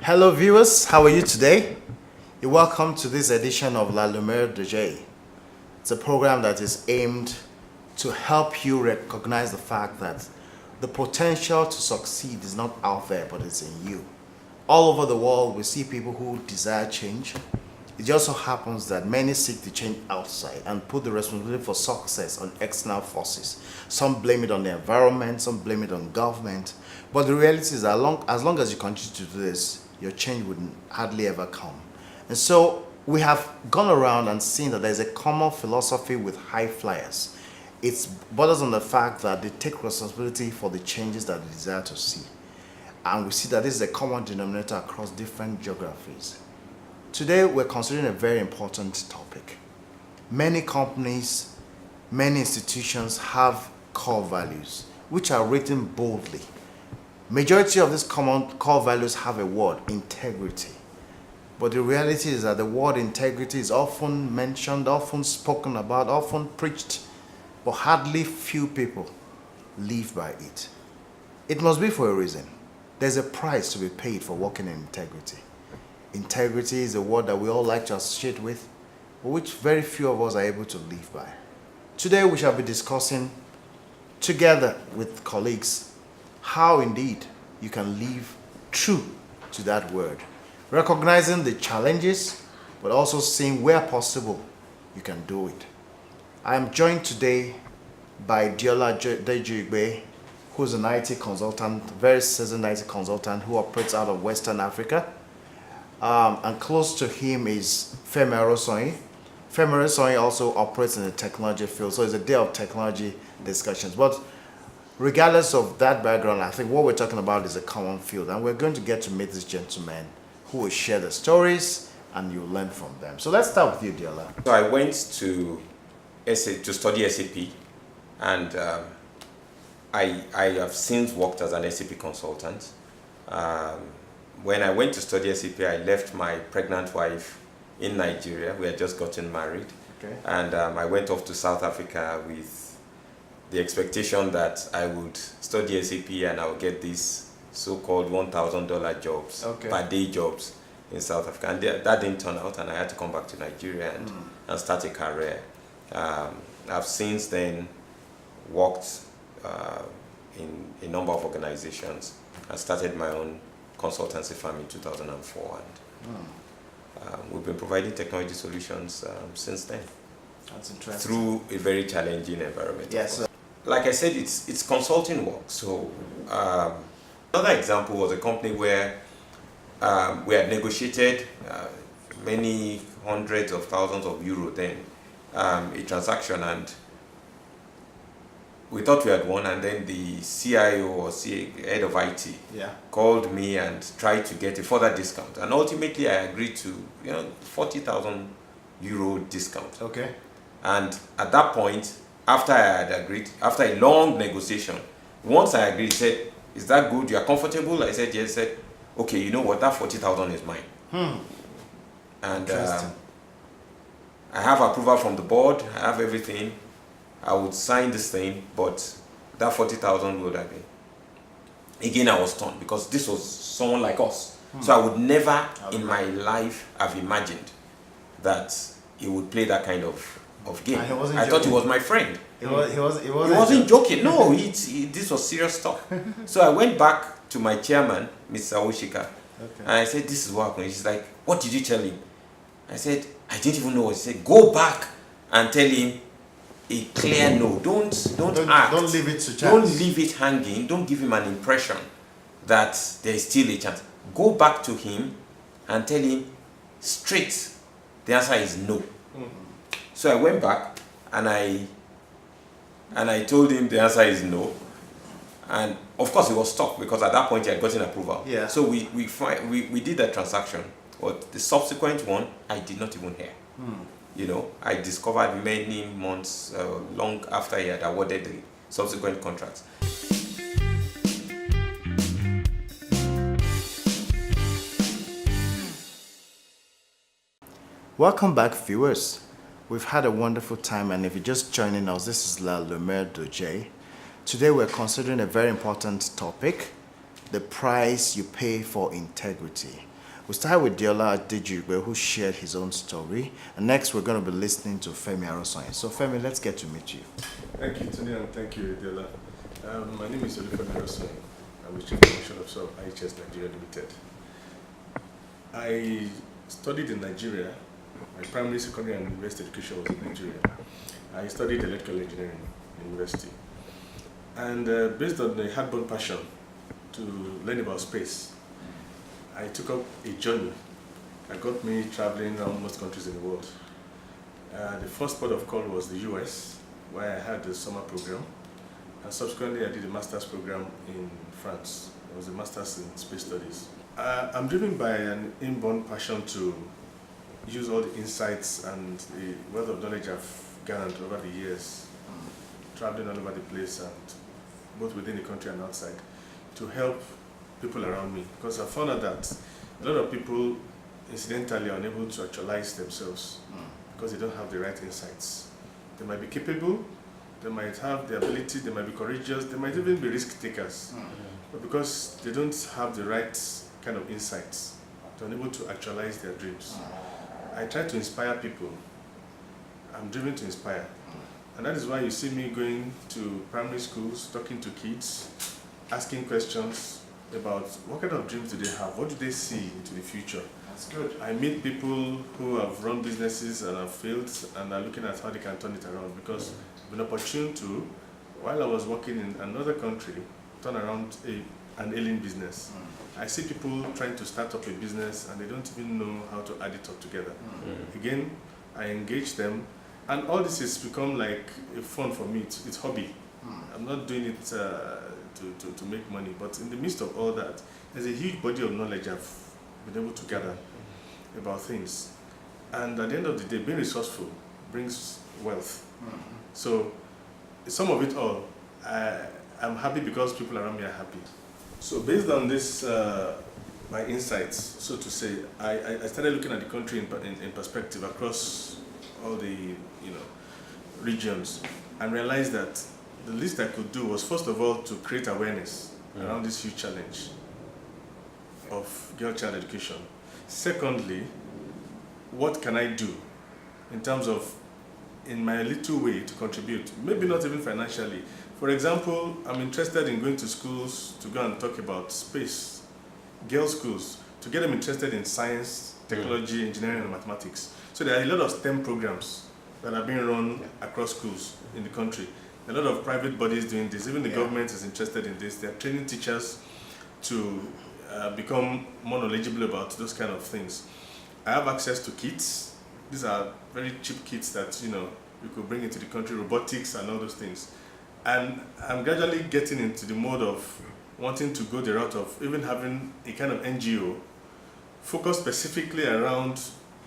Hello viewers, how are you today? You're welcome to this edition of La Lumiere DJ. It's a program that is aimed to help you recognize the fact that the potential to succeed is not out there, but it's in you. All over the world, we see people who desire change. It just so happens that many seek to change outside and put the responsibility for success on external forces. Some blame it on the environment, some blame it on government. But the reality is that as long as you continue to do this, your change would hardly ever come. And so we have gone around and seen that there's a common philosophy with high flyers. It borders on the fact that they take responsibility for the changes that they desire to see. And we see that this is a common denominator across different geographies. Today, we're considering a very important topic. Many companies, many institutions have core values, which are written boldly. Majority of these common core values have a word, integrity. But the reality is that the word integrity is often mentioned, often spoken about, often preached, but hardly few people live by it. It must be for a reason. There's a price to be paid for working in integrity. Integrity is a word that we all like to associate with, but which very few of us are able to live by. Today we shall be discussing, together with colleagues, how indeed you can live true to that word, recognizing the challenges, but also seeing where possible you can do it. I am joined today by Deola Adejuyigbe, who's an IT consultant, very seasoned IT consultant who operates out of Western Africa. And close to him is Femi Arosanyin. Femi Arosanyin also operates in the technology field, so it's a day of technology discussions. But regardless of that background, I think what we're talking about is a common field, and we're going to get to meet these gentlemen who will share the stories, and you'll learn from them. So let's start with you, Deola. So I went to study SAP, and I have since worked as an SAP consultant. When I went to study SAP, I left my pregnant wife in Nigeria. We had just gotten married. Okay. And I went off to South Africa with the expectation that I would study SAP and I would get these so-called $1,000 jobs, per day jobs in South Africa. And that didn't turn out, and I had to come back to Nigeria and start a career. I've since then worked in a number of organizations. I started my own consultancy firm in 2004, and we've been providing technology solutions since then. That's interesting. Through a very challenging environment. Yes. Like I said, it's consulting work. So another example was a company where we had negotiated many hundreds of thousands of euro then, a transaction, and we thought we had won, and then the CIO or head of IT called me and tried to get a further discount, and ultimately I agreed to 40,000 euro discount. Okay. And at that point, after I had agreed, after a long negotiation, once I agreed, he said, "Is that good? You are comfortable?" I said, "Yes." He said, "Okay, you know what? That 40,000 is mine." And I have approval from the board. I have everything. I would sign this thing, but that 40,000 would have been. Again, I was torn because this was someone like us. So I would never in my life have imagined that he would play that kind of game. I thought he was my friend. He wasn't joking. No, this was serious stuff. So I went back to my chairman, Mr. Oshika, and I said, "This is what happened." She's like, "What did you tell him?" I said, "I didn't even know what he said." "Go back and tell him a clear no. Don't act. Don't leave it to chance. Don't leave it hanging. Don't give him an impression that there is still a chance. Go back to him and tell him straight. The answer is no." So I went back and I told him the answer is no. And of course he was stuck because at that point he had gotten approval. Yeah. So we did that transaction. But the subsequent one I did not even hear. I discovered many months long after he had awarded the subsequent contracts. Welcome back, viewers. We've had a wonderful time, and if you're just joining us, this is La Lumiere DJ. Today we're considering a very important topic, the price you pay for integrity. We started with Deola Adejuyigbe, who shared his own story. And next, we're going to be listening to Femi Arosanyin. So, Femi, let's get to meet you. Thank you, Tony, and thank you, Deola. My name is Femi Arosanyin. I'm the Chief Commercial Officer of IHS Nigeria Limited. I studied in Nigeria. My primary, secondary, and university education was in Nigeria. I studied electrical engineering in university. And based on a hard-born passion to learn about space, I took up a journey that got me traveling around most countries in the world. The first port of call was the US, where I had the summer program. And subsequently, I did a master's program in France. It was a master's in space studies. I'm driven by an inborn passion to use all the insights and the wealth of knowledge I've garnered over the years, traveling all over the place, and both within the country and outside, to help people around me. Because I found out that a lot of people incidentally are unable to actualize themselves because they don't have the right insights. They might be capable, they might have the ability, they might be courageous, they might even be risk takers. But because they don't have the right kind of insights, they're unable to actualize their dreams. I try to inspire people. I'm driven to inspire. And that is why you see me going to primary schools, talking to kids, asking questions about what kind of dreams do they have, what do they see into the future. That's good. I meet people who have run businesses and have failed and are looking at how they can turn it around, because I've been opportune to, while I was working in another country, turn around an ailing business. I see people trying to start up a business and they don't even know how to add it all together. Again, I engage them, and all this has become like a fun for me. It's hobby. I'm not doing it to make money, but in the midst of all that, there's a huge body of knowledge I've been able to gather about things. And at the end of the day, being resourceful brings wealth. So some of it all, I'm happy because people around me are happy. So based on this, my insights, so to say, I started looking at the country in perspective across all the regions, and realized that the least I could do was, first of all, to create awareness around this huge challenge of girl-child education. Secondly, what can I do in terms of, in my little way, to contribute? Maybe not even financially. For example, I'm interested in going to schools to go and talk about space, girls' schools, to get them interested in science, technology, engineering, and mathematics. So there are a lot of STEM programs that are being run across schools in the country. A lot of private bodies doing this. Even the government is interested in this. They're training teachers to become more knowledgeable about those kind of things. I have access to kits. These are very cheap kits that you could bring into the country, robotics and all those things. And I'm gradually getting into the mode of wanting to go the route of even having a kind of NGO focused specifically around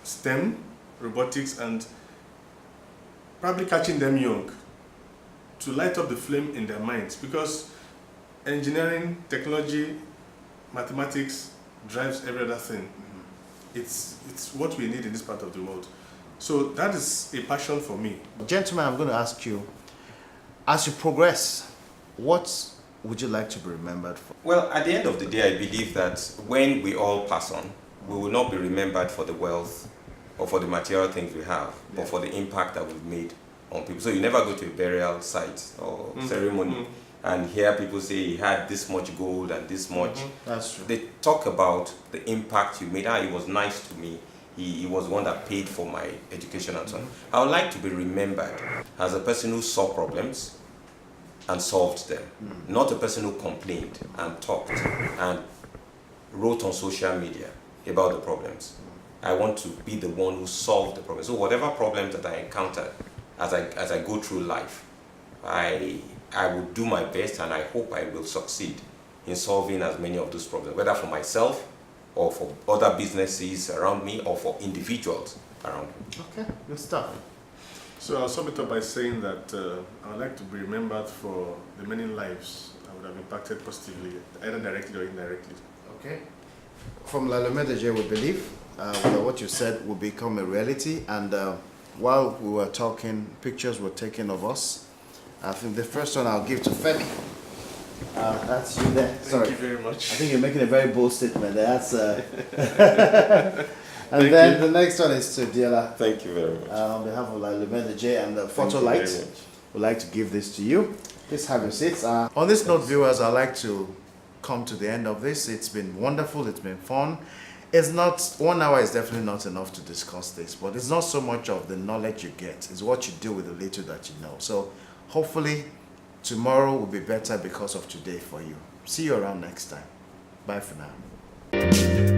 STEM, robotics, and probably catching them young to light up the flame in their minds, because engineering, technology, mathematics drives every other thing. It's what we need in this part of the world. So that is a passion for me. Gentlemen, I'm going to ask you, as you progress, what would you like to be remembered for? Well, at the end of the day, I believe that when we all pass on, we will not be remembered for the wealth or for the material things we have, but for the impact that we've made on people. So you never go to a burial site or ceremony and hear people say he had this much gold and this much. That's true. They talk about the impact you made. He was nice to me. He was one that paid for my education and so on. I would like to be remembered as a person who saw problems and solved them, not a person who complained and talked and wrote on social media about the problems. I want to be the one who solved the problem. So whatever problems that I encounter as I go through life, I will do my best, and I hope I will succeed in solving as many of those problems, whether for myself or for other businesses around me or for individuals around me. Okay, good stuff. So I'll sum it up by saying that I would like to be remembered for the many lives I would have impacted positively, either directly or indirectly. Okay. From La Lumiere de J, we believe that what you said will become a reality. And while we were talking, pictures were taken of us. I think the first one I'll give to Femi. That's you there. Sorry. Thank you very much. I think you're making a very bold statement there. That's and Thank then you. the next one is to Deola. Thank you very much. On behalf of La Lumiere DJ and the Thank photo you light, very much. we'd like to give this to you. Please have your seats. On this note, viewers, I'd like to come to the end of this. It's been wonderful. It's been fun. It's not, 1 hour is definitely not enough to discuss this, but it's not so much of the knowledge you get. It's what you do with the little that you know. So hopefully tomorrow will be better because of today for you. See you around next time. Bye for now.